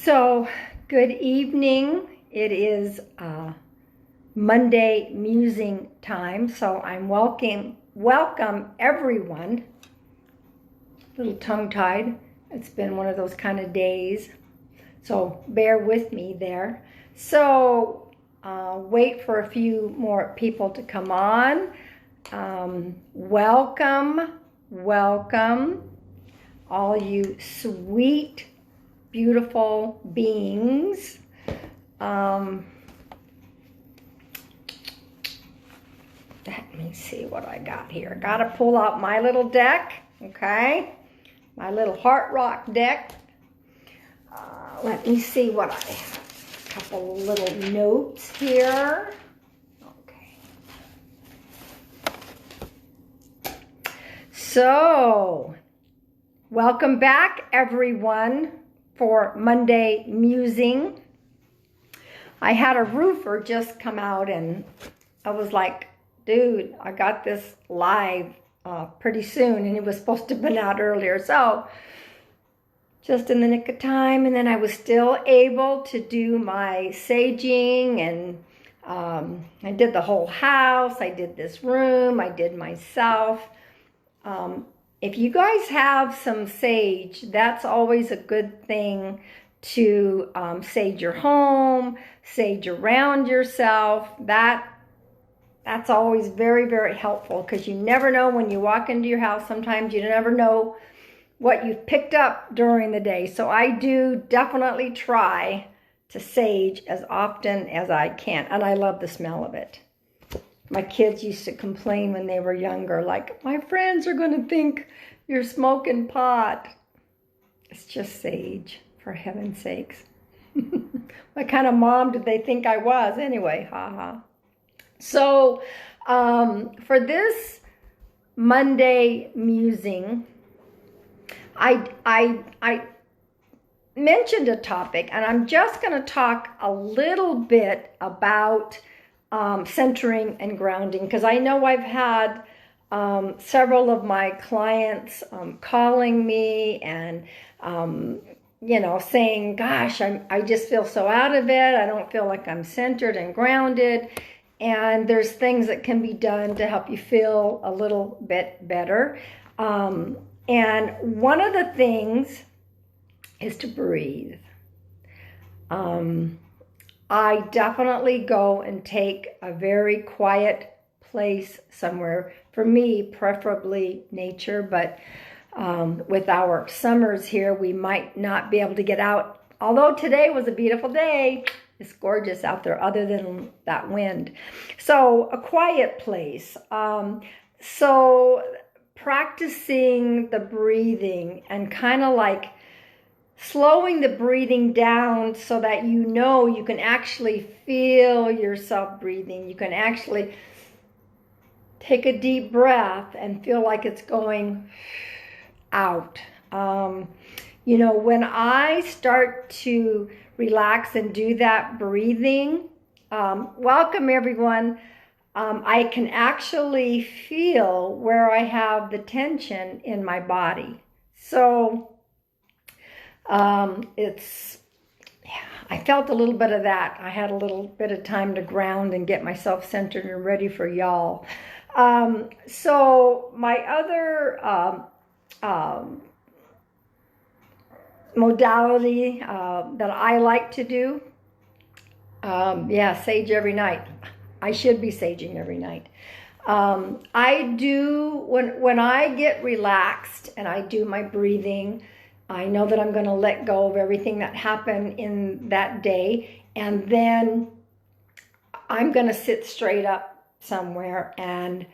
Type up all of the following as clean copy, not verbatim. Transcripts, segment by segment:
So, good evening. It is Monday musing time, so I'm welcome everyone. A little tongue-tied. It's been one of those kind of days, so bear with me there. So, wait for a few more people to come on. Welcome, all you sweet, beautiful beings. Let me see what I got here. Got to pull out my little deck, okay? My little heart rock deck. Let me see what I have. A couple little notes here. Okay. So, welcome back, everyone, for Monday musing. I had a roofer just come out and I was like, dude, I got this live pretty soon, and it was supposed to have been out earlier. So just in the nick of time, and then I was still able to do my saging, and I did the whole house. I did this room. I did myself. If you guys have some sage, that's always a good thing to sage your home, sage around yourself. That's always very, very helpful, because you never know when you walk into your house. Sometimes you never know what you've picked up during the day. So I do definitely try to sage as often as I can. And I love the smell of it. My kids used to complain when they were younger, like, my friends are going to think you're smoking pot. It's just sage, for heaven's sakes. What kind of mom did they think I was anyway? Ha. So for this Monday musing, I mentioned a topic, and I'm just going to talk a little bit about centering and grounding, because I know I've had several of my clients calling me and saying, gosh, I just feel so out of it. I don't feel like I'm centered and grounded. And there's things that can be done to help you feel a little bit better. And one of the things is to breathe. I definitely go and take a very quiet place somewhere. For me, preferably nature, but with our summers here, we might not be able to get out. Although today was a beautiful day. It's gorgeous out there, other than that wind. So a quiet place. So practicing the breathing and kind of like slowing the breathing down so that you can actually feel yourself breathing. You can actually take a deep breath and feel like it's going out. When I start to relax and do that breathing, welcome everyone. I can actually feel where I have the tension in my body. So I felt a little bit of that. I had a little bit of time to ground and get myself centered and ready for y'all. So my other modality that I like to do, sage every night. I should be saging every night. I do, when I get relaxed and I do my breathing, I know that I'm going to let go of everything that happened in that day, and then I'm going to sit straight up somewhere and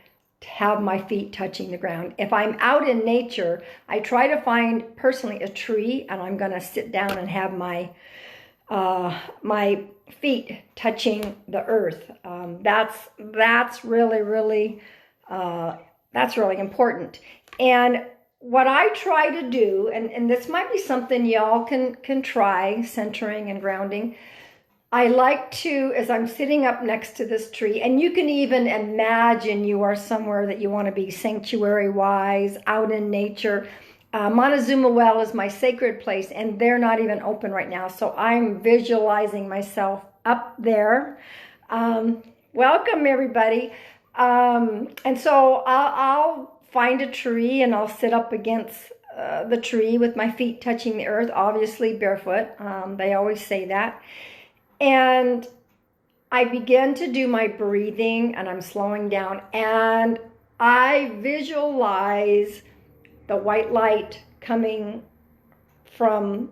have my feet touching the ground. If I'm out in nature, I try to find personally a tree, and I'm going to sit down and have my feet touching the earth. That's really important. And what I try to do, and this might be something y'all can try, centering and grounding. I like to, as I'm sitting up next to this tree, and you can even imagine you are somewhere that you want to be sanctuary-wise, out in nature. Montezuma Well is my sacred place, and they're not even open right now. So I'm visualizing myself up there. Welcome, everybody. And so I'll find a tree and I'll sit up against the tree with my feet touching the earth, obviously barefoot. They always say that. And I begin to do my breathing, and I'm slowing down, and I visualize the white light coming from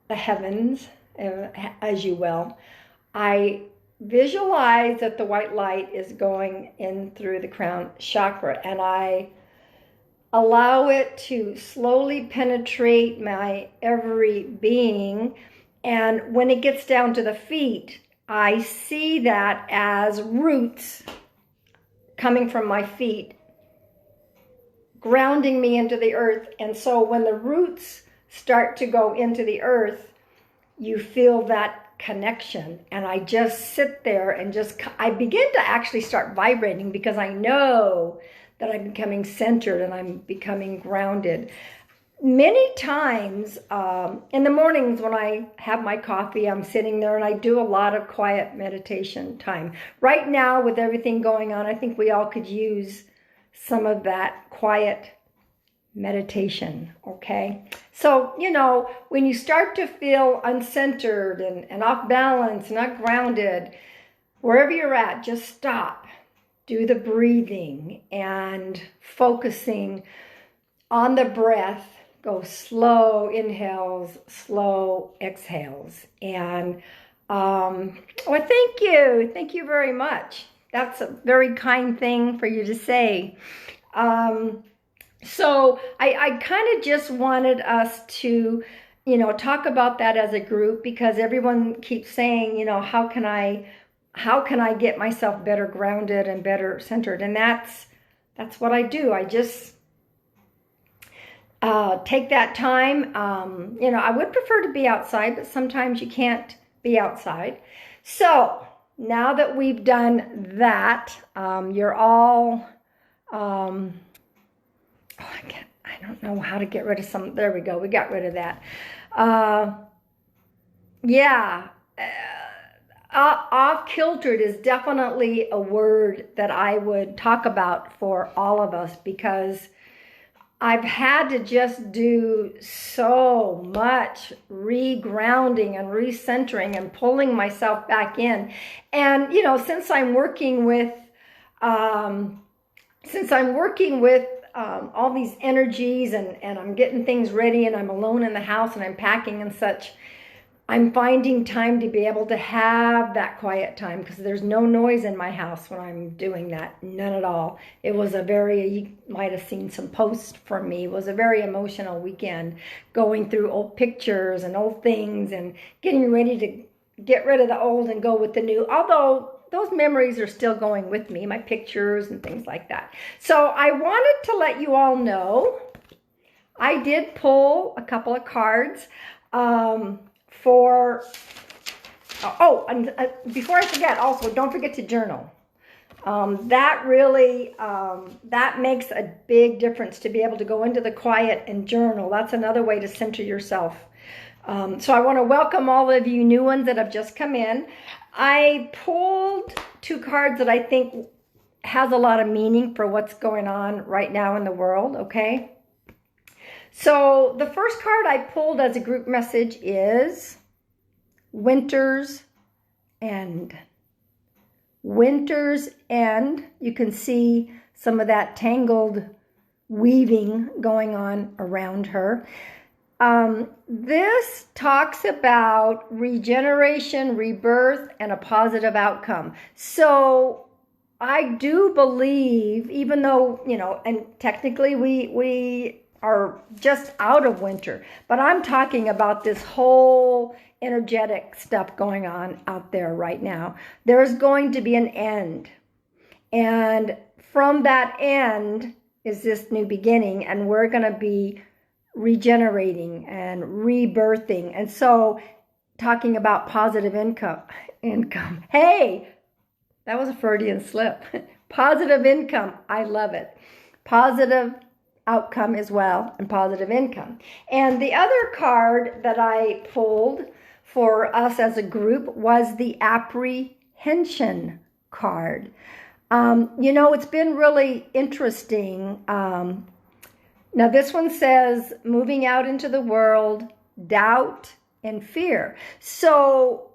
the heavens, as you will. I visualize that the white light is going in through the crown chakra, and I allow it to slowly penetrate my every being. And when it gets down to the feet, I see that as roots coming from my feet, grounding me into the earth. And so when the roots start to go into the earth, you feel that connection. And I just sit there and I begin to actually start vibrating, because I know that I'm becoming centered and I'm becoming grounded. Many times in the mornings when I have my coffee, I'm sitting there and I do a lot of quiet meditation time. Right now, with everything going on, I think we all could use some of that quiet meditation, okay? So, when you start to feel uncentered and off balance, not grounded, wherever you're at, just stop. Do the breathing and focusing on the breath. Go slow inhales, slow exhales. And thank you. Thank you very much. That's a very kind thing for you to say. So I kind of just wanted us to, talk about that as a group, because everyone keeps saying, how can I get myself better grounded and better centered? And that's what I do. I just take that time. I would prefer to be outside, but sometimes you can't be outside. So now that we've done that, you're all, I don't know how to get rid of some. There we go. We got rid of that. Off-kiltered is definitely a word that I would talk about for all of us, because I've had to just do so much regrounding and recentering and pulling myself back in. And, since I'm working with all these energies and I'm getting things ready and I'm alone in the house and I'm packing and such, I'm finding time to be able to have that quiet time, because there's no noise in my house when I'm doing that. None at all. It was you might have seen some posts from me. It was a very emotional weekend, going through old pictures and old things and getting ready to get rid of the old and go with the new. Although those memories are still going with me, my pictures and things like that. So I wanted to let you all know, I did pull a couple of cards. Before I forget, also, don't forget to journal. That really, that makes a big difference, to be able to go into the quiet and journal. That's another way to center yourself. So I want to welcome all of you new ones that have just come in. I pulled two cards that I think has a lot of meaning for what's going on right now in the world, okay? So the first card I pulled as a group message is Winter's End. Winter's End. You can see some of that tangled weaving going on around her. This talks about regeneration, rebirth, and a positive outcome. So I do believe, even though, and technically we are just out of winter, but I'm talking about this whole energetic stuff going on out there right now. There's going to be an end. And from that end is this new beginning, and we're going to be regenerating and rebirthing. And so talking about positive income. Hey, that was a Freudian slip. Positive income. I love it. Positive outcome as well and positive income. And the other card that I pulled for us as a group was the apprehension card. It's been really interesting. Now this one says moving out into the world, doubt and fear. So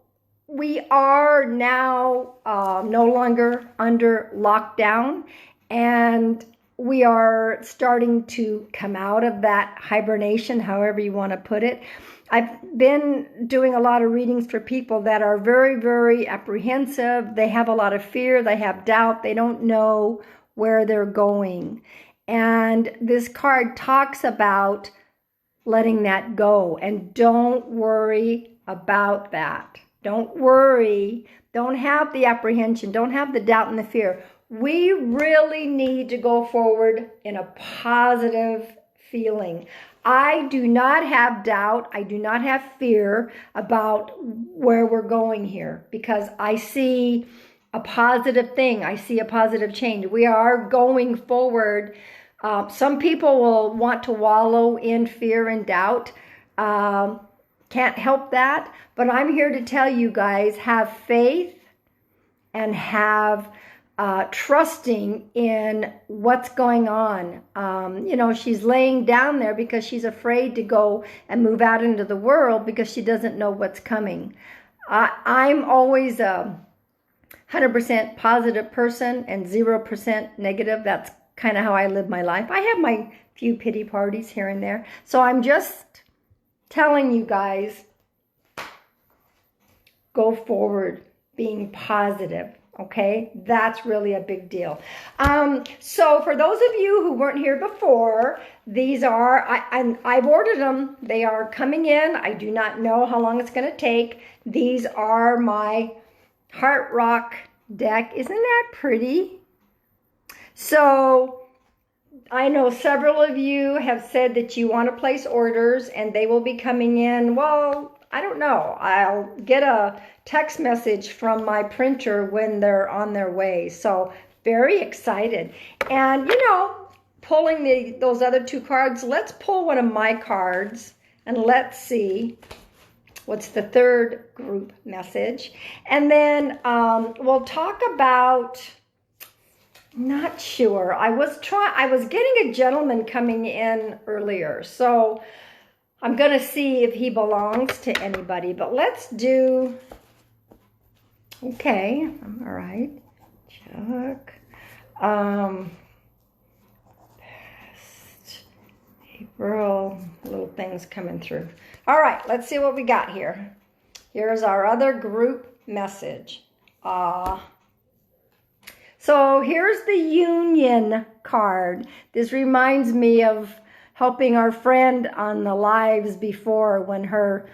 we are now no longer under lockdown, and we are starting to come out of that hibernation, however you want to put it. I've been doing a lot of readings for people that are very, very apprehensive. They have a lot of fear. They have doubt. They don't know where they're going. And this card talks about letting that go. And don't worry about that. Don't worry. Don't have the apprehension. Don't have the doubt and the fear. We really need to go forward in a positive feeling. I do not have doubt. I do not have fear about where we're going here, because I see a positive thing. I see a positive change. We are going forward. Some people will want to wallow in fear and doubt. Can't help that. But I'm here to tell you guys, have faith and have trusting in what's going on. She's laying down there because she's afraid to go and move out into the world because she doesn't know what's coming. I'm always a 100% positive person and 0% negative. That's kind of how I live my life. I have my few pity parties here and there. So I'm just telling you guys, go forward being positive. Okay, that's really a big deal. So for those of you who weren't here before, these are, I've ordered them. They are coming in. I do not know how long it's going to take. These are my Heart Rock deck. Isn't that pretty? So I know several of you have said that you want to place orders, and they will be coming in. Well, I don't know. I'll get a text message from my printer when they're on their way. So very excited. And, pulling those other two cards, let's pull one of my cards and let's see what's the third group message. And then we'll talk about, not sure. I was getting a gentleman coming in earlier. So I'm going to see if he belongs to anybody, but let's do, okay, all right, Chuck, past April, little things coming through. All right, let's see what we got here. Here's our other group message. So here's the Union card. This reminds me of helping our friend on the lives before when her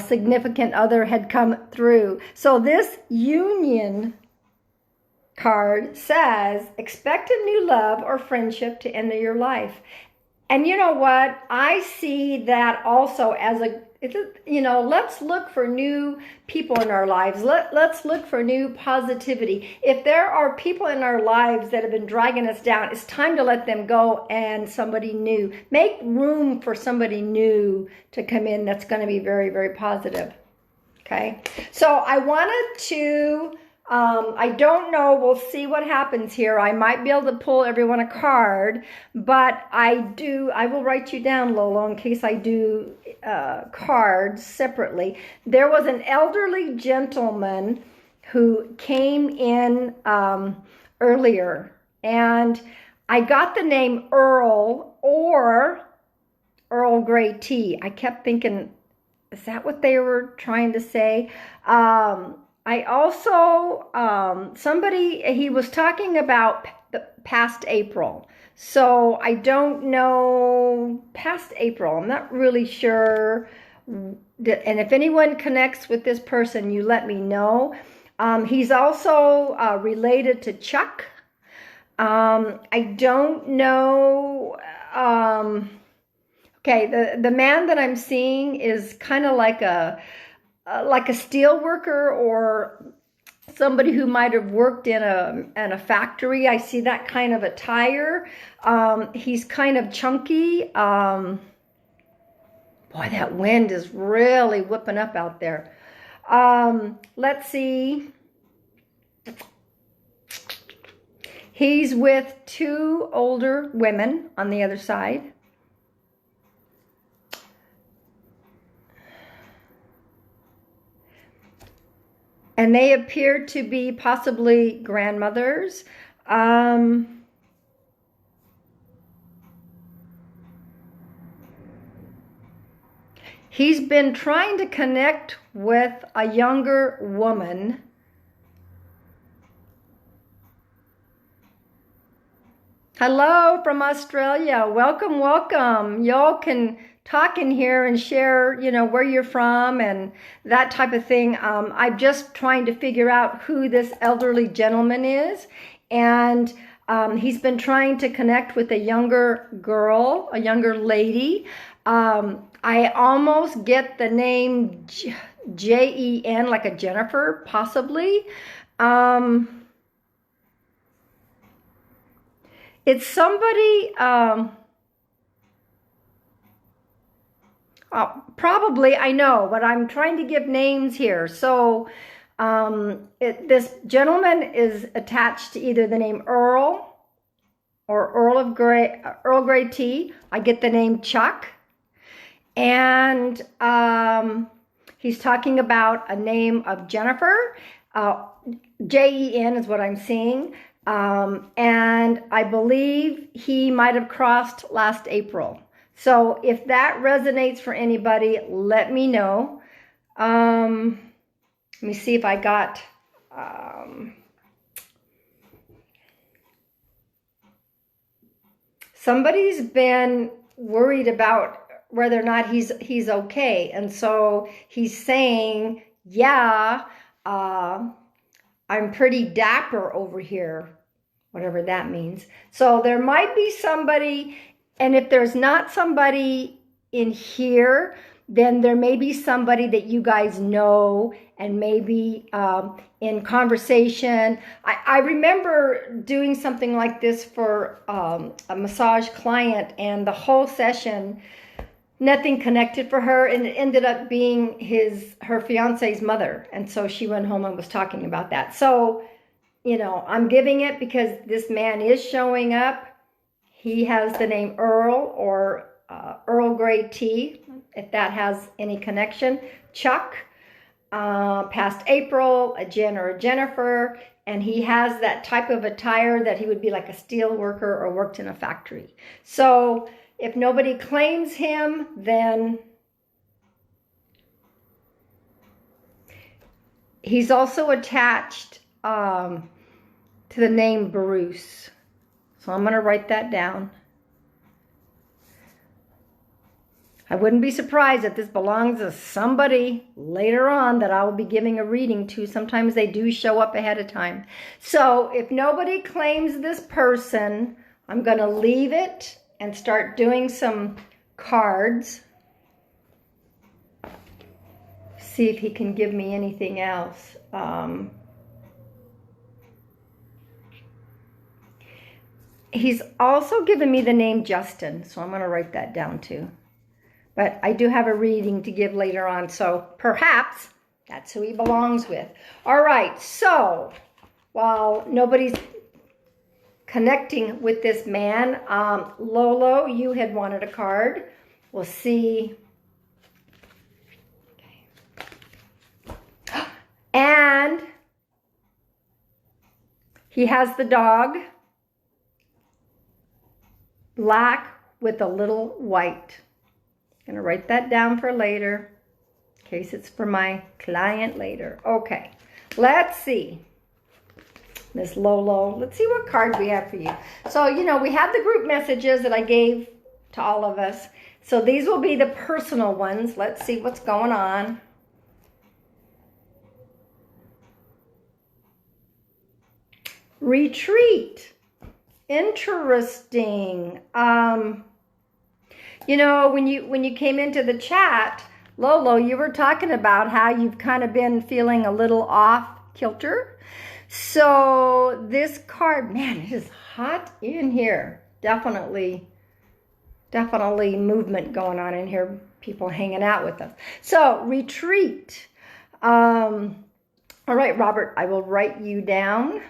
significant other had come through. So this Union card says, expect a new love or friendship to enter your life. And you know what? I see that also as let's look for new people in our lives. Let's look for new positivity. If there are people in our lives that have been dragging us down, it's time to let them go and somebody new. Make room for somebody new to come in that's going to be very, very positive. Okay? So I wanted to, I don't know, we'll see what happens here. I might be able to pull everyone a card, but I will write you down, Lolo, in case I do cards separately. There was an elderly gentleman who came in earlier, and I got the name Earl or Earl Grey tea. I kept thinking, is that what they were trying to say? I also, he was talking about the past April. So I don't know, past April, I'm not really sure. And if anyone connects with this person, you let me know. He's also related to Chuck. I don't know. Okay, the man that I'm seeing is kind of like a steel worker, or somebody who might have worked in a factory. I see that kind of attire. He's kind of chunky. Boy, that wind is really whipping up out there. Let's see. He's with 2 older women on the other side. And they appear to be possibly grandmothers. He's been trying to connect with a younger woman. Hello from Australia. Welcome, welcome. Y'all can talk in here and share, you know, where you're from and that type of thing. I'm just trying to figure out who this elderly gentleman is. And he's been trying to connect with a younger girl, a younger lady. I almost get the name Jen, like a Jennifer, possibly. It's somebody, probably, I know, but I'm trying to give names here. So this gentleman is attached to either the name Earl or Earl Grey Tea. I get the name Chuck. And he's talking about a name of Jennifer. Jen is what I'm seeing. And I believe he might have crossed last April. So if that resonates for anybody, let me know. Let me see if I got... somebody's been worried about whether or not he's okay. And so he's saying, yeah, I'm pretty dapper over here, whatever that means. So there might be somebody, and if there's not somebody in here, then there may be somebody that you guys know, and maybe in conversation. I remember doing something like this for a massage client, and the whole session, nothing connected for her, and it ended up being her fiance's mother. And so she went home and was talking about that. So, you know, I'm giving it because this man is showing up. He has the name Earl or Earl Grey Tea, if that has any connection. Chuck, past April, a Jen or a Jennifer, and he has that type of attire that he would be like a steel worker or worked in a factory. So if nobody claims him, then he's also attached to the name Bruce. So I'm going to write that down. I wouldn't be surprised if this belongs to somebody later on that I will be giving a reading to. Sometimes they do show up ahead of time. So if nobody claims this person, I'm going to leave it and start doing some cards. See if he can give me anything else. He's also given me the name Justin, so I'm going to write that down too. But I do have a reading to give later on, so perhaps that's who he belongs with. All right, so while nobody's connecting with this man, Lolo, you had wanted a card. We'll see. Okay. And he has the dog, black with a little white. I'm going to write that down for later, in case it's for my client later. Okay, let's see. Miss Lolo, let's see what card we have for you. So, you know, we have the group messages that I gave to all of us. So these will be the personal ones. Let's see what's going on. Retreat. Interesting. You know, when you came into the chat, Lolo, you were talking about how you've kind of been feeling a little off kilter. So this card, man, it is hot in here. Definitely movement going on in here. People hanging out with us. So retreat. All right, Robert, I will write you down.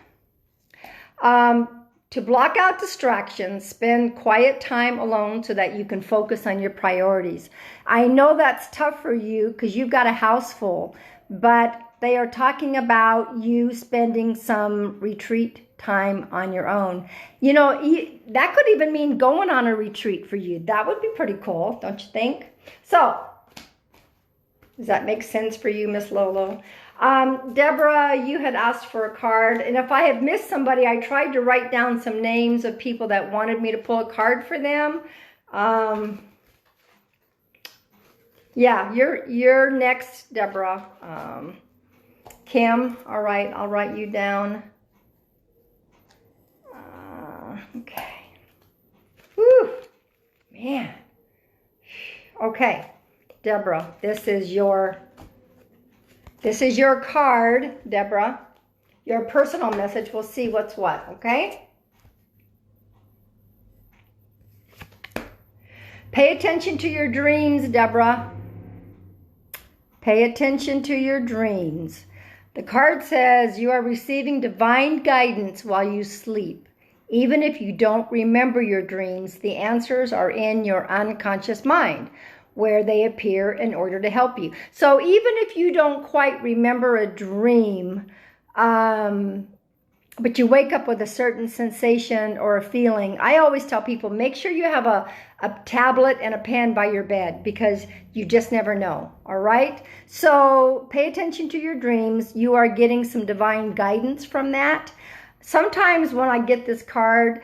To block out distractions, spend quiet time alone so that you can focus on your priorities. I know that's tough for you because you've got a house full, but they are talking about you spending some retreat time on your own. You know, that could even mean going on a retreat for you. That would be pretty cool, don't you think? So, does that make sense for you, Miss Lolo? Deborah, you had asked for a card, and if I have missed somebody, I tried to write down some names of people that wanted me to pull a card for them. Yeah, you're next, Deborah. Kim, all right, I'll write you down. Okay. Whew, man. Okay, Deborah, this is your card, Deborah. Your personal message. We'll see what's what, okay? Pay attention to your dreams, Deborah. Pay attention to your dreams. The card says you are receiving divine guidance while you sleep. Even if you don't remember your dreams, the answers are in your unconscious mind, where they appear in order to help you. So even if you don't quite remember a dream, but you wake up with a certain sensation or a feeling, I always tell people, make sure you have a tablet and a pen by your bed, because you just never know, all right? So pay attention to your dreams. You are getting some divine guidance from that. Sometimes when I get this card,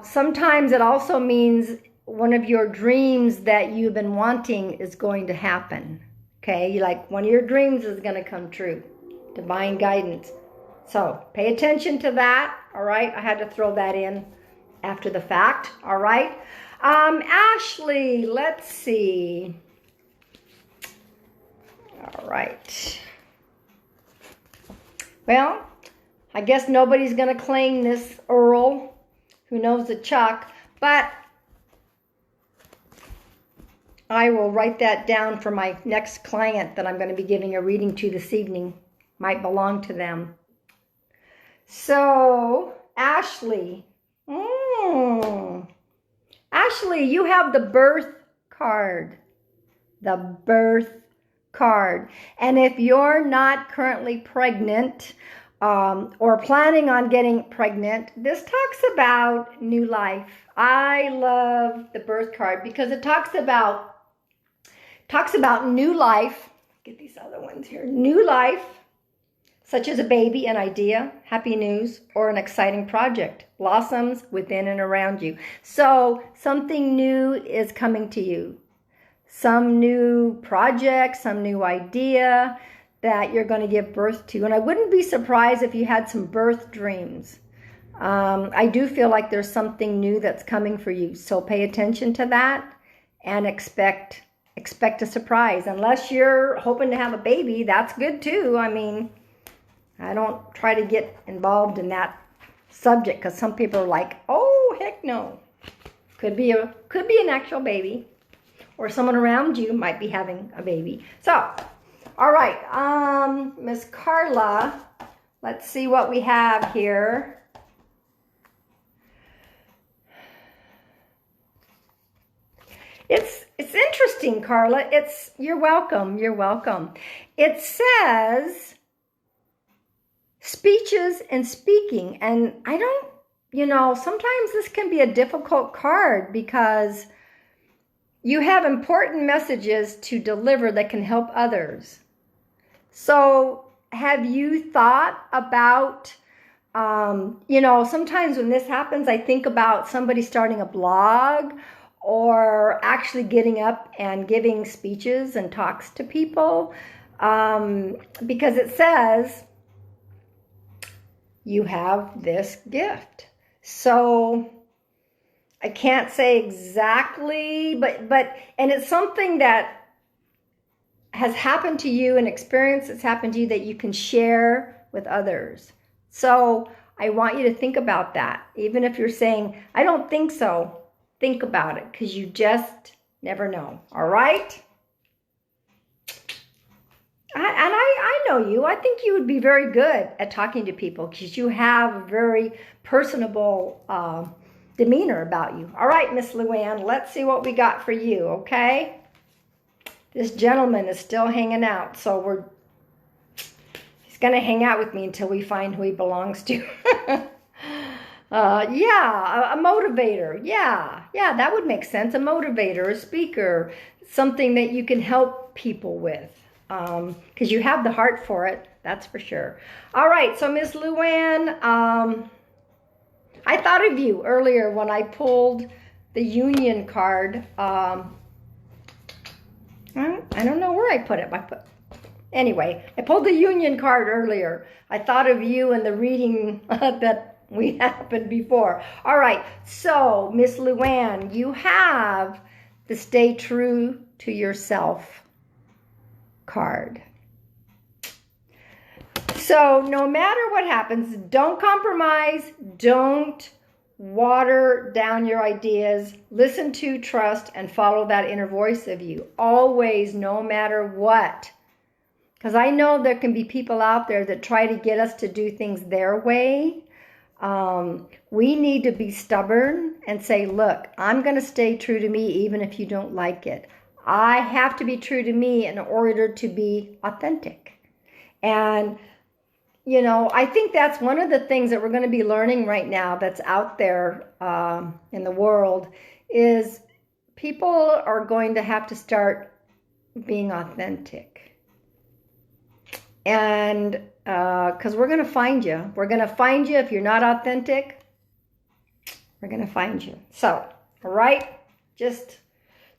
sometimes it also means one of your dreams that you've been wanting is going to happen. Okay, like one of your dreams is going to come true. Divine guidance. So pay attention to that. All right, I had to throw that in after the fact. All right, Ashley, let's see. All right. Well, I guess nobody's going to claim this Earl, who knows the Chuck, but I will write that down for my next client that I'm going to be giving a reading to this evening. Might belong to them. So, Ashley. Ashley, you have the birth card. The birth card. And if you're not currently pregnant or planning on getting pregnant, this talks about new life. I love the birth card because it talks about new life. Get these other ones here. New life, such as a baby, an idea, happy news, or an exciting project, blossoms within and around you. So something new is coming to you. Some new project, some new idea that you're going to give birth to. And I wouldn't be surprised if you had some birth dreams. I do feel like there's something new that's coming for you. So pay attention to that and expect a surprise. Unless you're hoping to have a baby, that's good too. I mean, I don't try to get involved in that subject because some people are like, oh, heck no. Could be an actual baby, or someone around you might be having a baby. So, all right, Miss Carla, let's see what we have here. It's interesting, Carla. You're welcome. You're welcome. It says speeches and speaking. And I don't, sometimes this can be a difficult card because you have important messages to deliver that can help others. So have you thought about, sometimes when this happens, I think about somebody starting a blog or actually getting up and giving speeches and talks to people, because it says you have this gift. So I can't say exactly, but it's something that has happened to you, an experience that's happened to you that you can share with others. So I want you to think about that. Even if you're saying, I don't think so, think about it, because you just never know. All right? I know you. I think you would be very good at talking to people because you have a very personable demeanor about you. All right, Miss Luann, let's see what we got for you, okay? This gentleman is still hanging out, so he's going to hang out with me until we find who he belongs to. Yeah, a motivator. Yeah, that would make sense. A motivator, a speaker, something that you can help people with. Because you have the heart for it, that's for sure. All right, so Miss Luann, I thought of you earlier when I pulled the union card. I don't know where I put it. Anyway, I pulled the union card earlier. I thought of you and the reading that we happened before. All right, so Miss Luann, you have the Stay True to Yourself card. So no matter what happens, don't compromise, don't water down your ideas, listen to, trust, and follow that inner voice of you. Always, no matter what. Because I know there can be people out there that try to get us to do things their way. We need to be stubborn and say, look, I'm going to stay true to me even if you don't like it. I have to be true to me in order to be authentic. And, you know, I think that's one of the things that we're going to be learning right now that's out there in the world is people are going to have to start being authentic. And because we're going to find you. We're going to find you if you're not authentic. We're going to find you. So, all right, just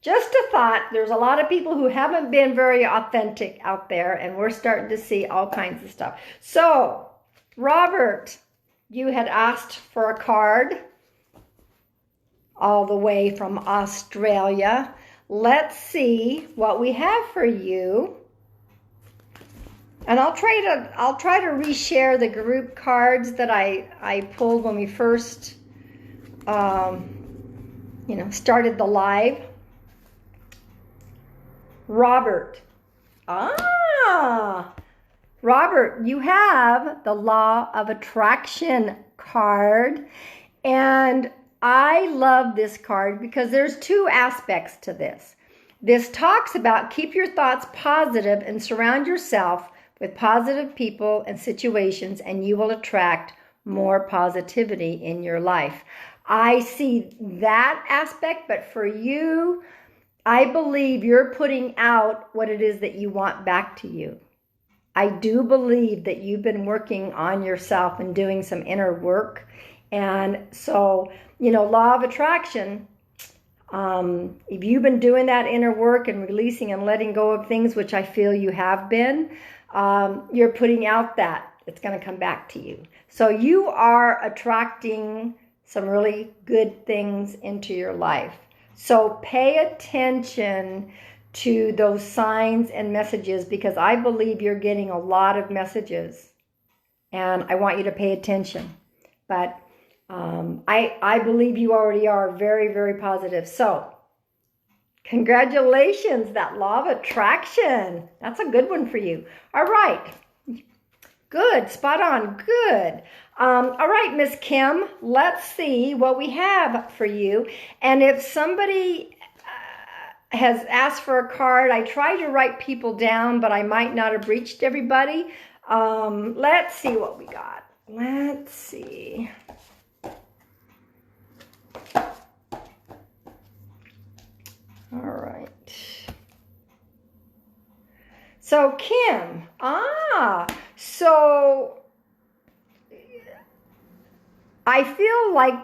a thought. There's a lot of people who haven't been very authentic out there, and we're starting to see all kinds of stuff. So, Robert, you had asked for a card all the way from Australia. Let's see what we have for you. And I'll try to reshare the group cards that I pulled when we first started the live. Robert. Robert, you have the Law of Attraction card. And I love this card because there's two aspects to this. This talks about keep your thoughts positive and surround yourself with positive people and situations, and you will attract more positivity in your life. I see that aspect, but for you, I believe you're putting out what it is that you want back to you. I do believe that you've been working on yourself and doing some inner work. And so, law of attraction, if you've been doing that inner work and releasing and letting go of things, which I feel you have been, you're putting out that it's going to come back to you. So you are attracting some really good things into your life. So pay attention to those signs and messages because I believe you're getting a lot of messages and I want you to pay attention. But I believe you already are very, very positive. So congratulations, that law of attraction. That's a good one for you. All right. Good. Spot on. Good. All right, Miss Kim, let's see what we have for you. And if somebody has asked for a card, I try to write people down, but I might not have reached everybody. Let's see what we got. Let's see. All right. So Kim, so I feel like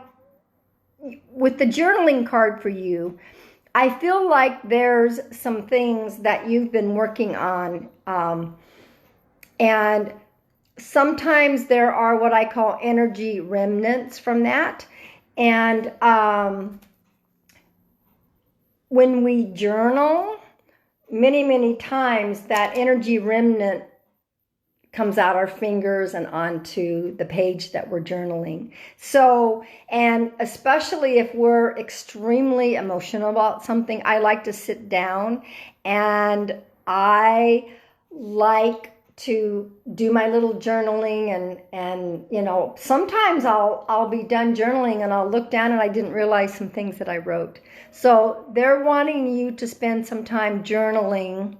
with the journaling card for you, I feel like there's some things that you've been working on. And sometimes there are what I call energy remnants from that. And when we journal, many, many times that energy remnant comes out our fingers and onto the page that we're journaling. So, and especially if we're extremely emotional about something, I like to sit down and I like to do my little journaling and you know, sometimes I'll be done journaling and I'll look down and I didn't realize some things that I wrote. So they're wanting you to spend some time journaling.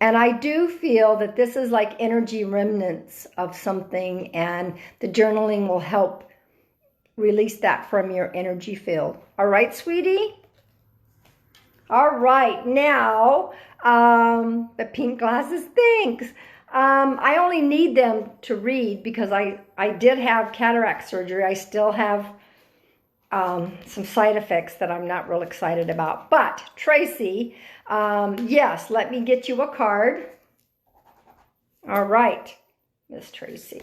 And I do feel that this is like energy remnants of something, and the journaling will help release that from your energy field. All right, sweetie? All right, now, the pink glasses, thanks. I only need them to read because I did have cataract surgery. I still have some side effects that I'm not real excited about. But, Tracy, yes, let me get you a card. All right, Miss Tracy.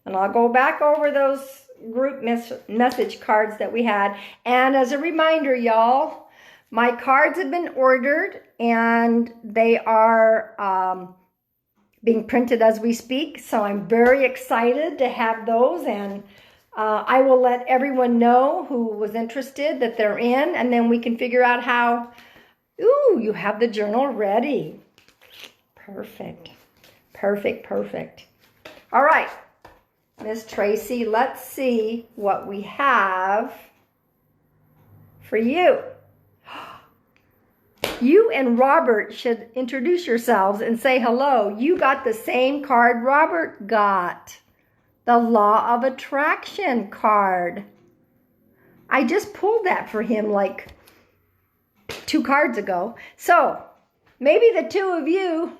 And I'll go back over those group message cards that we had. And as a reminder, y'all, my cards have been ordered and they are being printed as we speak. So I'm very excited to have those, and I will let everyone know who was interested that they're in, and then we can figure out how. Ooh, you have the journal ready. Perfect. Perfect, perfect. All right, Miss Tracy, let's see what we have for you. You and Robert should introduce yourselves and say hello. You got the same card Robert got. The Law of Attraction card. I just pulled that for him like 2 cards ago. So maybe the two of you,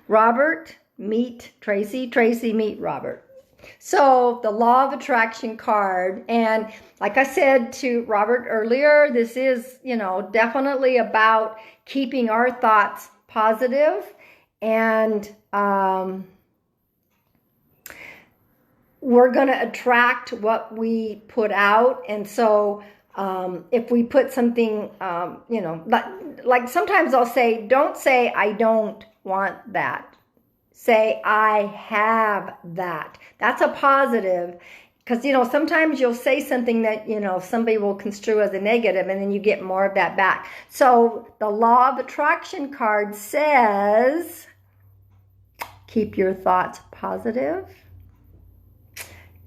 Robert meet Tracy, Tracy meet Robert. So the Law of Attraction card, and like I said to Robert earlier, this is, you know, definitely about keeping our thoughts positive, and we're going to attract what we put out. And so if we put something, you know, like sometimes I'll say, don't say I don't want that. Say I have that. That's a positive, because, you know, sometimes you'll say something that, you know, somebody will construe as a negative, and then you get more of that back. So the Law of Attraction card says, keep your thoughts positive,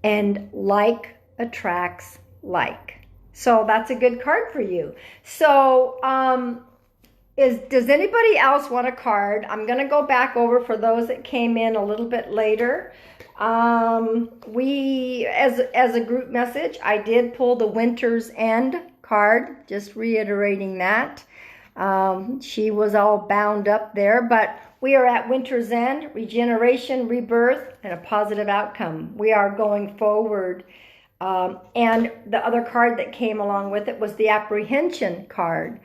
and like attracts like. So that's a good card for you. So does anybody else want a card? I'm going to go back over for those that came in a little bit later. We, as a group message, I did pull the Winter's End card, just reiterating that. She was all bound up there, but we are at Winter's End, regeneration, rebirth, and a positive outcome. We are going forward. And the other card that came along with it was the Apprehension card.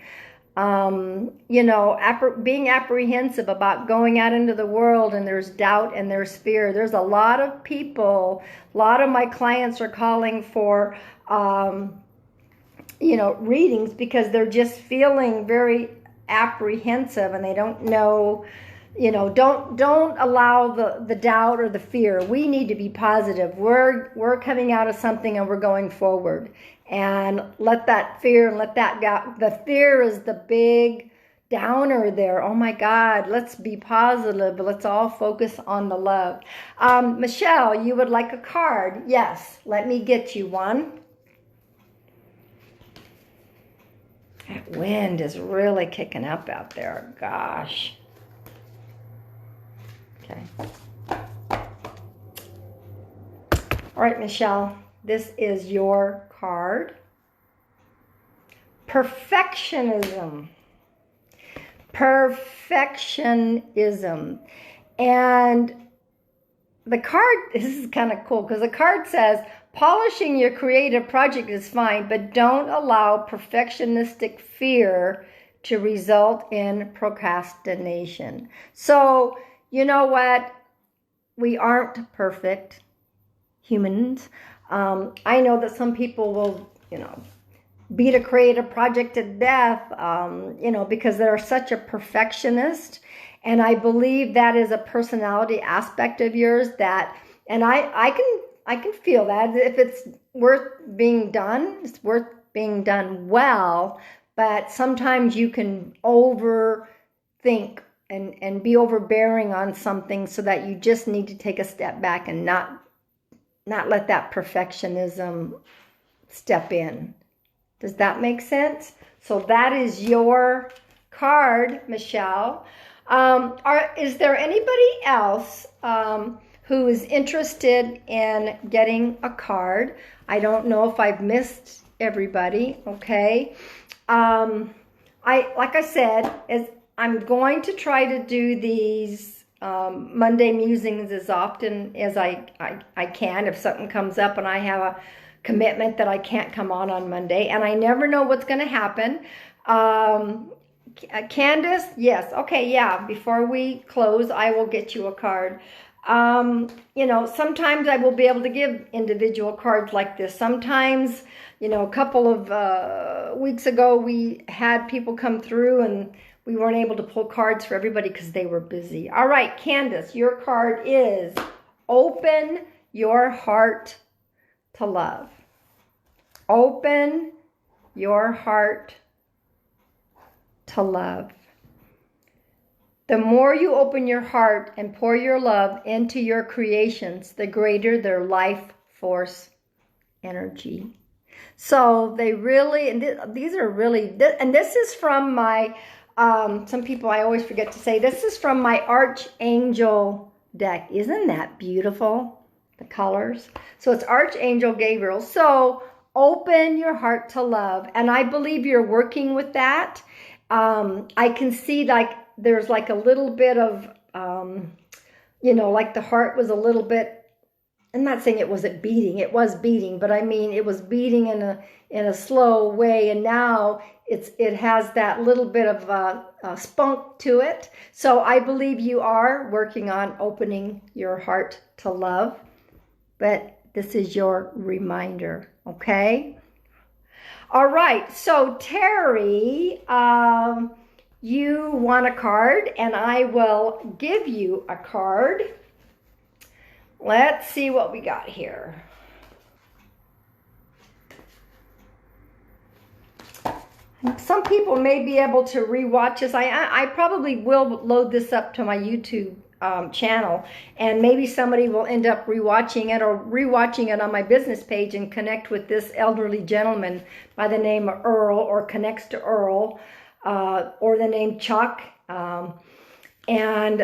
You know, being apprehensive about going out into the world, and there's doubt and there's fear. There's a lot of people, a lot of my clients are calling for, you know, readings because they're just feeling very apprehensive and they don't know, you know, don't allow the doubt or the fear. We need to be positive. We're coming out of something and we're going forward. And let that fear and let that go. The fear is the big downer there. Oh my God, let's be positive. Let's all focus on the love. Michelle, you would like a card? Yes, let me get you one. That wind is really kicking up out there. Gosh. Okay. All right, Michelle, this is your card. Perfectionism. Perfectionism. And the card, this is kind of cool because the card says, polishing your creative project is fine, but don't allow perfectionistic fear to result in procrastination. So, you know what? We aren't perfect humans. I know that some people will, you know, beat a creative project to death, you know, because they're such a perfectionist. And I believe that is a personality aspect of yours that, and I can feel that if it's worth being done, it's worth being done well, but sometimes you can overthink and be overbearing on something so that you just need to take a step back and not let that perfectionism step in. Does that make sense? So that is your card, Michelle. Is there anybody else who is interested in getting a card? I don't know if I've missed everybody. Okay. Like I said, I'm going to try to do these Monday musings as often as I can. If something comes up and I have a commitment that I can't come on Monday, and I never know what's going to happen. Candace, yes, okay, yeah, before we close, I will get you a card. You know, sometimes I will be able to give individual cards like this. Sometimes, you know, a couple of weeks ago, we had people come through and we weren't able to pull cards for everybody because they were busy. All right, Candace, your card is Open Your Heart to Love. Open your heart to love. The more you open your heart and pour your love into your creations, the greater their life force energy. So they really, and these are really, and this is from my, some people I always forget to say, this is from my Archangel deck. Isn't that beautiful? The colors. So it's Archangel Gabriel. So open your heart to love. And I believe you're working with that. I can see like there's like a little bit of, you know, like the heart was a little bit, I'm not saying it wasn't beating, it was beating, but I mean, it was beating in a slow way. And now it has that little bit of a spunk to it. So I believe you are working on opening your heart to love, but this is your reminder. Okay. All right. So Terry, you want a card and I will give you a card. Let's see what we got here. Some people may be able to rewatch this. I probably will load this up to my YouTube channel, and maybe somebody will end up rewatching it or rewatching it on my business page and connect with this elderly gentleman by the name of Earl, or connects to Earl, or the name Chuck, and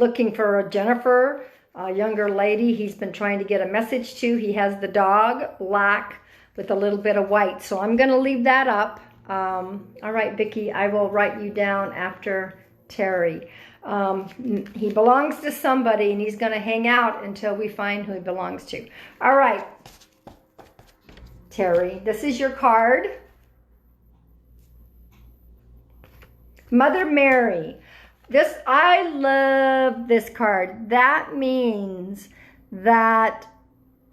looking for a Jennifer, a younger lady he's been trying to get a message to. He has the dog black with a little bit of white, so I'm going to leave that up. All right, Vicki, I will write you down after Terry. He belongs to somebody, and he's going to hang out until we find who he belongs to. All right, Terry, this is your card. Mother Mary. I love this card. That means that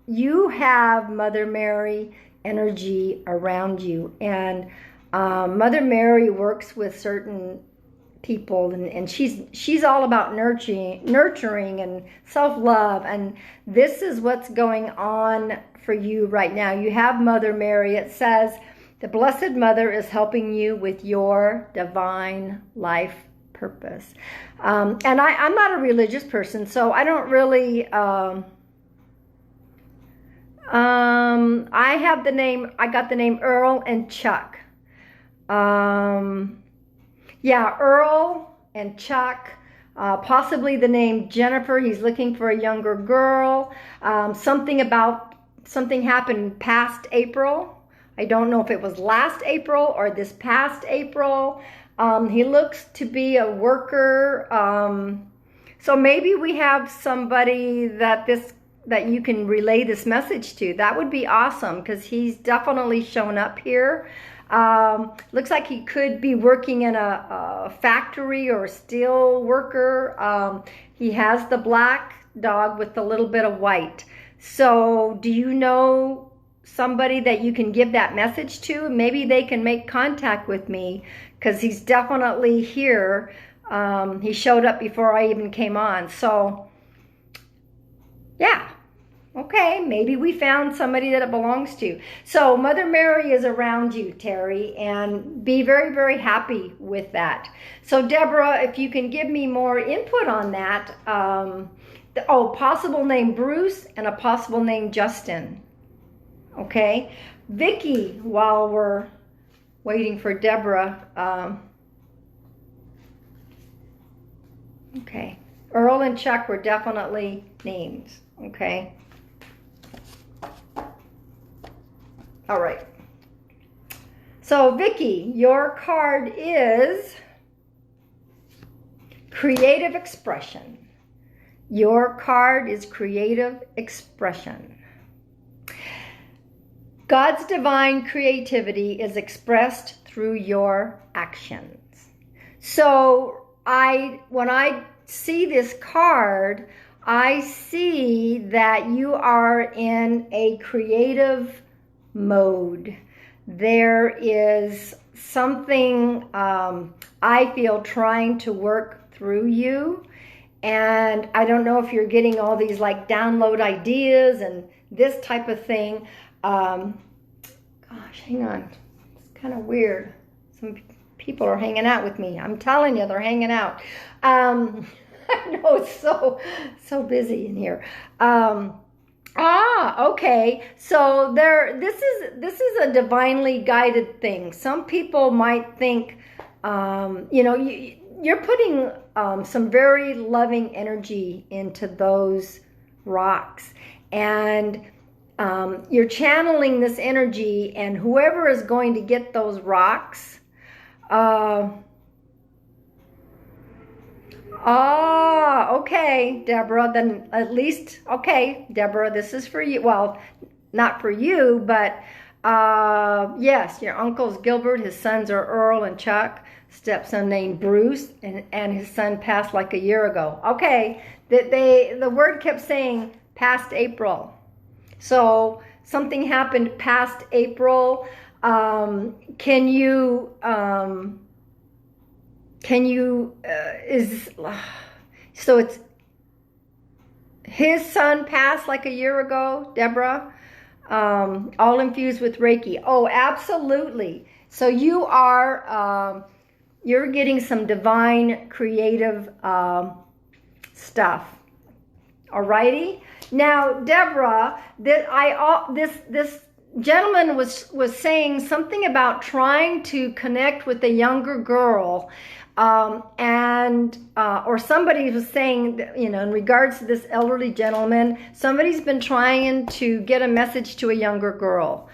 you have Mother Mary energy around you. And Mother Mary works with certain people, and she's all about nurturing and self-love, and this is what's going on for you right now. You have Mother Mary. It says the Blessed Mother is helping you with your divine life purpose. And I'm not a religious person, so I don't really I got the name Earl and Chuck. Yeah, Earl and Chuck, possibly the name Jennifer. He's looking for a younger girl. Something happened past April. I don't know if it was last April or this past April. He looks to be a worker. So maybe we have somebody that you can relay this message to. That would be awesome, because he's definitely shown up here. Looks like he could be working in a factory or a steel worker. He has the black dog with a little bit of white. So do you know somebody that you can give that message to? Maybe they can make contact with me, because he's definitely here. He showed up before I even came on. So, yeah. Okay, maybe we found somebody that it belongs to. So Mother Mary is around you, Terry, and be very, very happy with that. So Deborah, if you can give me more input on that. Possible name Bruce and a possible name Justin. Okay. Vicky, while we're waiting for Deborah. Okay. Earl and Chuck were definitely names. Okay. All right. So Vicky, your card is creative expression. Your card is creative expression. God's divine creativity is expressed through your actions. So when I see this card, I see that you are in a creative mode. There is something I feel trying to work through you, and I don't know if you're getting all these like download ideas and this type of thing. Gosh, hang on, it's kind of weird. Some people are hanging out with me. I'm telling you, they're hanging out. I know it's so busy in here. Okay. So this is a divinely guided thing. Some people might think, you're putting some very loving energy into those rocks, and you're channeling this energy, and whoever is going to get those rocks, okay, Deborah, then at least, okay, Deborah, this is for you. Well, not for you, but yes, your uncle's Gilbert, his sons are Earl and Chuck, stepson named Bruce, and his son passed like a year ago. Okay, the word kept saying past April. So something happened past April. So it's his son passed like a year ago, Deborah, all infused with Reiki. Oh, absolutely. So you're getting some divine creative stuff. Alrighty. Now, Deborah, this gentleman was saying something about trying to connect with a younger girl, or somebody was saying, in regards to this elderly gentleman, somebody's been trying to get a message to a younger girl.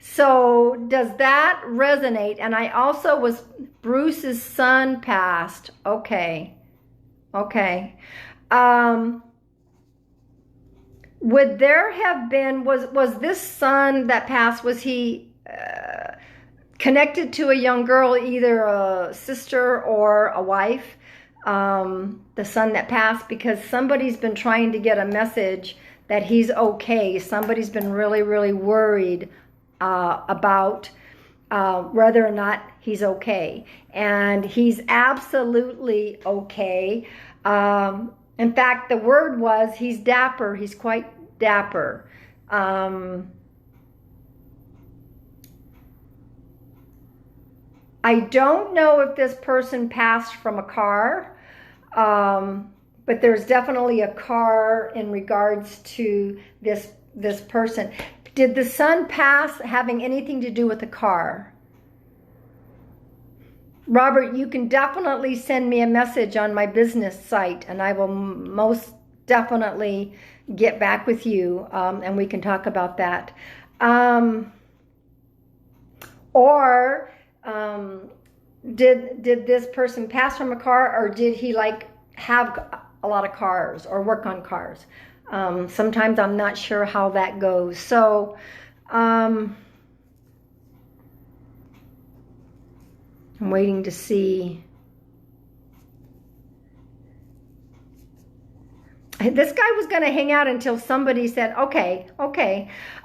So does that resonate? And I also Bruce's son passed. Okay. Would there have been, was this son that passed, was he connected to a young girl, either a sister or a wife, the son that passed? Because somebody's been trying to get a message that he's okay. Somebody's been really, really worried about whether or not he's okay. And he's absolutely okay. In fact, the word was he's dapper. He's quite dapper. I don't know if this person passed from a car, but there's definitely a car in regards to this person. Did the son pass having anything to do with the car? Robert, you can definitely send me a message on my business site, and I will most definitely get back with you, and we can talk about that. Did this person pass from a car, or did he have a lot of cars or work on cars? Sometimes I'm not sure how that goes. So, I'm waiting to see. This guy was going to hang out until somebody said, okay.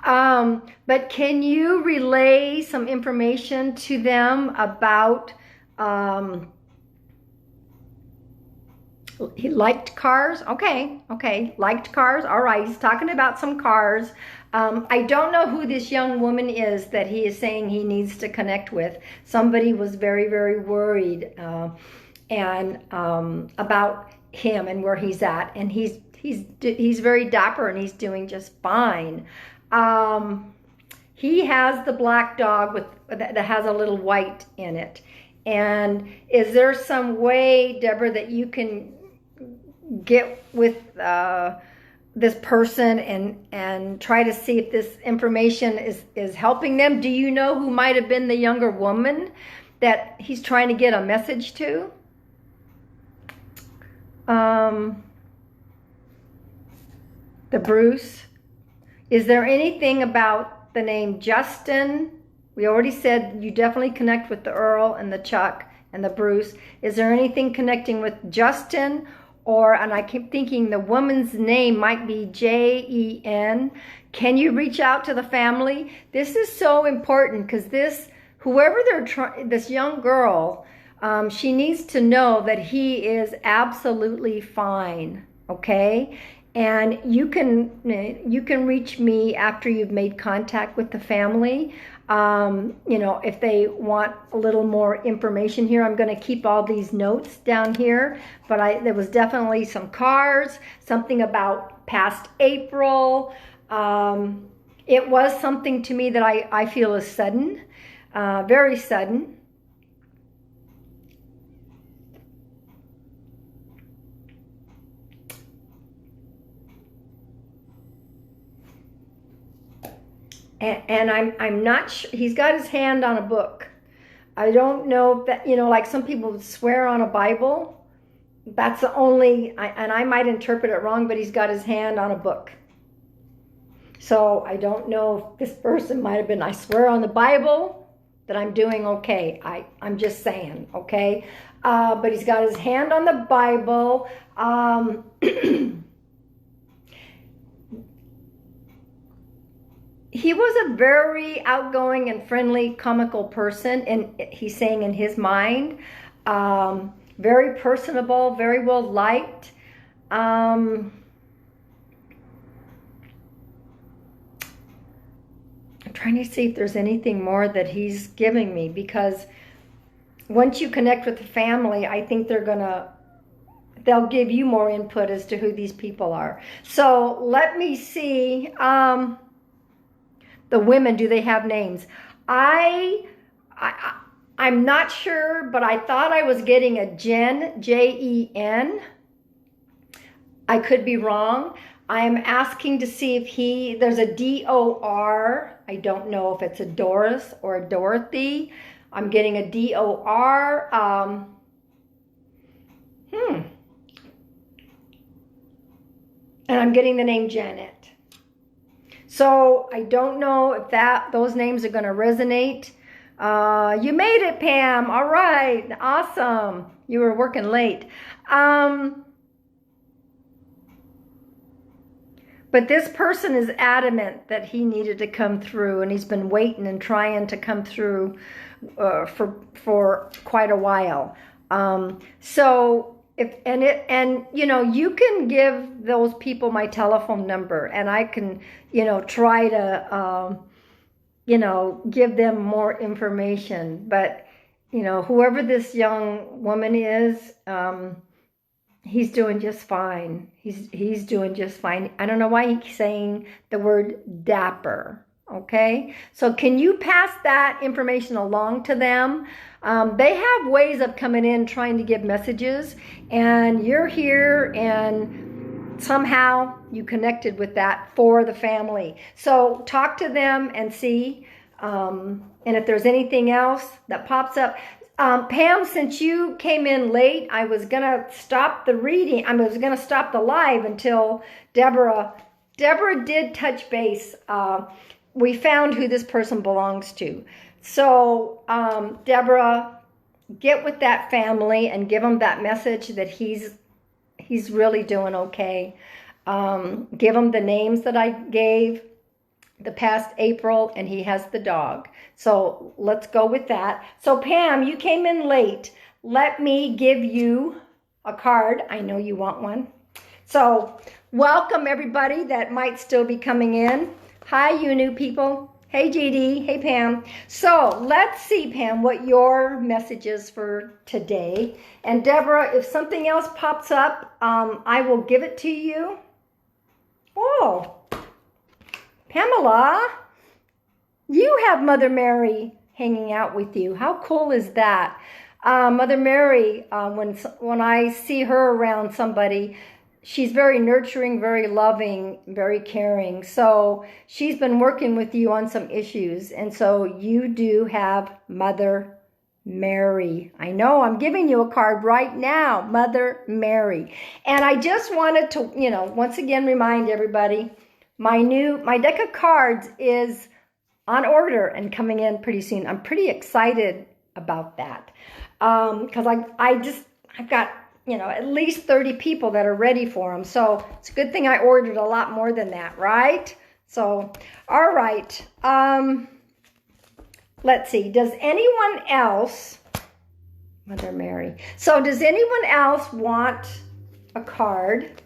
But can you relay some information to them about He liked cars. Okay, liked cars. All right, he's talking about some cars. I don't know who this young woman is that he is saying he needs to connect with. Somebody was very, very worried and about him and where he's at, and he's very dapper and he's doing just fine. He has the black dog that has a little white in it. And is there some way, Deborah, that you can get with this person and try to see if this information is helping them? Do you know who might have been the younger woman that he's trying to get a message to? The Bruce. Is there anything about the name Justin? We already said you definitely connect with the Earl and the Chuck and the Bruce. Is there anything connecting with Justin? And I keep thinking the woman's name might be Jen. Can you reach out to the family? This is so important because this young girl, she needs to know that he is absolutely fine, okay? And you can reach me after you've made contact with the family. If they want a little more information here, I'm going to keep all these notes down here. But there was definitely some cars, something about past April. It was something to me that I feel is sudden, very sudden. And I'm not sure, he's got his hand on a book. I don't know if that, like some people would swear on a Bible. That's the only, and I might interpret it wrong, but he's got his hand on a book. So I don't know if this person might have been, I swear on the Bible that I'm doing okay. I'm just saying, okay? But he's got his hand on the Bible. He was a very outgoing and friendly, comical person, and he's saying in his mind, very personable, very well liked. I'm trying to see if there's anything more that he's giving me, because once you connect with the family, I think they'll give you more input as to who these people are. So let me see. The women, do they have names? I'm not sure, but I thought I was getting a Jen, Jen. I could be wrong. I'm asking to see if there's a D-O-R. I don't know if it's a Doris or a Dorothy. I'm getting a D-O-R. And I'm getting the name Janet. So I don't know if those names are going to resonate. You made it, Pam. All right. Awesome. You were working late. But this person is adamant that he needed to come through, and he's been waiting and trying to come through for quite a while. You can give those people my telephone number, and I can, try to, give them more information. But, whoever this young woman is, he's doing just fine. He's doing just fine. I don't know why he's saying the word dapper. Okay, so can you pass that information along to them? They have ways of coming in trying to give messages, and you're here and somehow you connected with that for the family. So talk to them and see, and if there's anything else that pops up. Pam, since you came in late, I was going to stop the reading. I was going to stop the live until Deborah did touch base. We found who this person belongs to. So, Deborah, get with that family and give them that message that he's really doing okay. Give him the names that I gave, the past April, and he has the dog. So let's go with that. So Pam, you came in late. Let me give you a card. I know you want one. So welcome everybody that might still be coming in. Hi, you new people. Hey, GD. Hey, Pam. So let's see, Pam, what your message is for today. And Deborah, if something else pops up, I will give it to you. Oh, Pamela, you have Mother Mary hanging out with you. How cool is that? Mother Mary, when I see her around somebody, she's very nurturing, very loving, very caring. So she's been working with you on some issues. And so you do have Mother Mary. I know I'm giving you a card right now, Mother Mary. And I just wanted to, once again remind everybody, my deck of cards is on order and coming in pretty soon. I'm pretty excited about that. Because I've got, at least 30 people that are ready for them. So it's a good thing I ordered a lot more than that, right? So, all right. Let's see. Does anyone else, Mother Mary. So does anyone else want a card?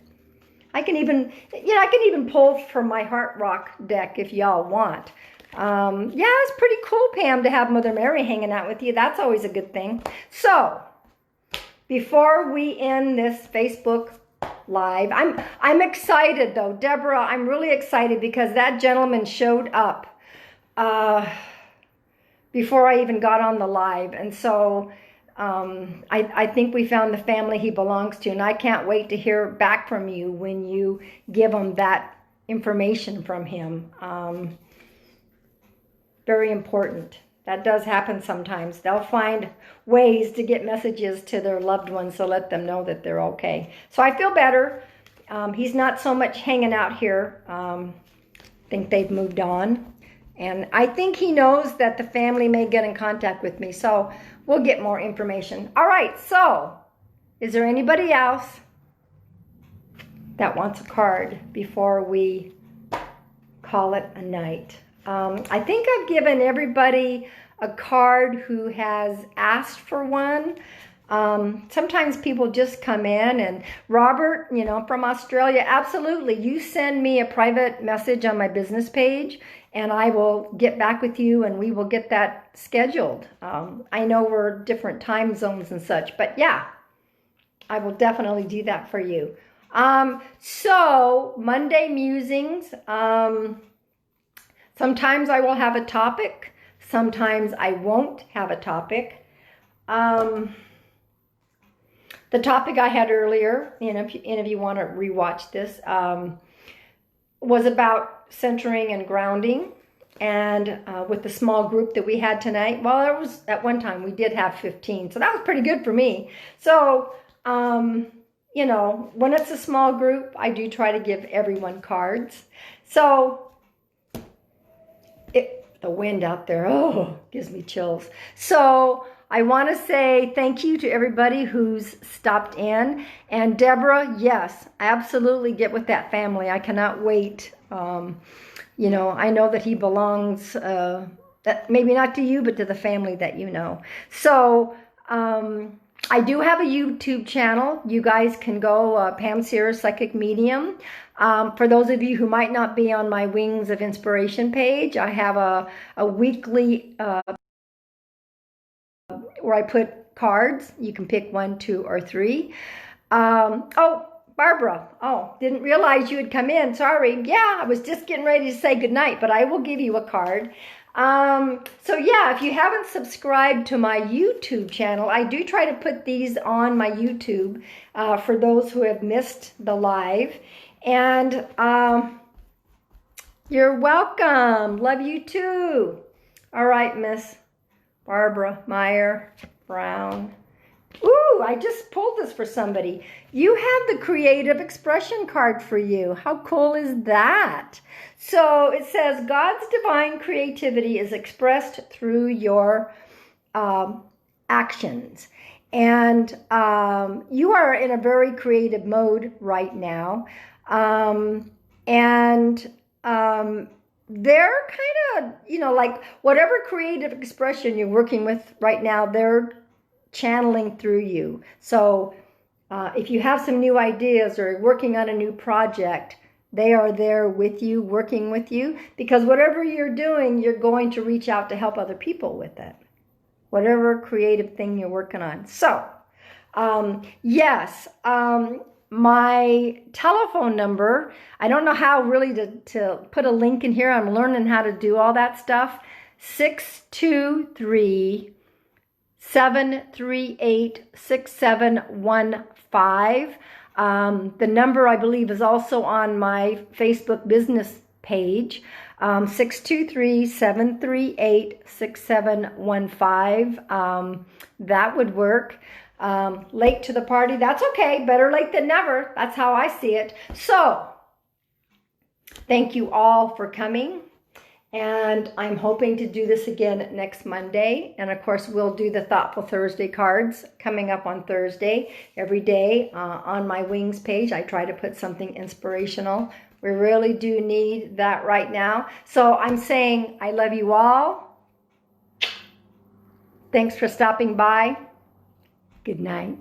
I can even pull from my Heart Rock deck if y'all want. Yeah, it's pretty cool, Pam, to have Mother Mary hanging out with you. That's always a good thing. So, before we end this Facebook Live, I'm excited though, Deborah. I'm really excited because that gentleman showed up before I even got on the live, and so I think we found the family he belongs to, and I can't wait to hear back from you when you give him that information from him. Very important. That does happen sometimes. They'll find ways to get messages to their loved ones to let them know that they're okay. So I feel better. He's not so much hanging out here. I think they've moved on. And I think he knows that the family may get in contact with me. So we'll get more information. All right. So is there anybody else that wants a card before we call it a night? I think I've given everybody a card who has asked for one. Sometimes people just come in, and Robert, from Australia, absolutely. You send me a private message on my business page and I will get back with you and we will get that scheduled. I know we're different time zones and such, but yeah, I will definitely do that for you. So Monday musings, sometimes I will have a topic. Sometimes I won't have a topic. The topic I had earlier, if you want to rewatch this, was about centering and grounding. And with the small group that we had tonight, well, there was at one time we did have 15. So that was pretty good for me. So, when it's a small group, I do try to give everyone cards. So the wind out there, gives me chills. So I want to say thank you to everybody who's stopped in. And Deborah, yes, absolutely get with that family. I cannot wait. I know that he belongs, maybe not to you, but to the family that you know. So I do have a YouTube channel. You guys can go, Pam Sierra Psychic Medium. For those of you who might not be on my Wings of Inspiration page, I have a weekly where I put cards. You can pick 1, 2, or 3. Barbara. Didn't realize you had come in. Sorry. Yeah, I was just getting ready to say goodnight, but I will give you a card. So yeah, if you haven't subscribed to my YouTube channel, I do try to put these on my YouTube for those who have missed the live. And you're welcome. Love you too. All right, Miss Barbara Meyer Brown. Ooh, I just pulled this for somebody. You have the creative expression card for you. How cool is that? So it says, God's divine creativity is expressed through your actions. And you are in a very creative mode right now. They're kind of, like whatever creative expression you're working with right now, they're channeling through you. So If you have some new ideas or working on a new project, they are there with you, working with you, because whatever you're doing, you're going to reach out to help other people with it. Whatever creative thing you're working on. So, yes, my telephone number, I don't know how really to put a link in here. I'm learning how to do all that stuff. 623-738-6715. The number, I believe, is also on my Facebook business page. 623-738-6715. That would work. Late to the party, that's okay. Better late than never. That's how I see it. So, thank you all for coming. And I'm hoping to do this again next Monday. And of course, we'll do the Thoughtful Thursday cards coming up on Thursday. Every day on my Wings page, I try to put something inspirational. We really do need that right now. So I'm saying I love you all. Thanks for stopping by. Good night.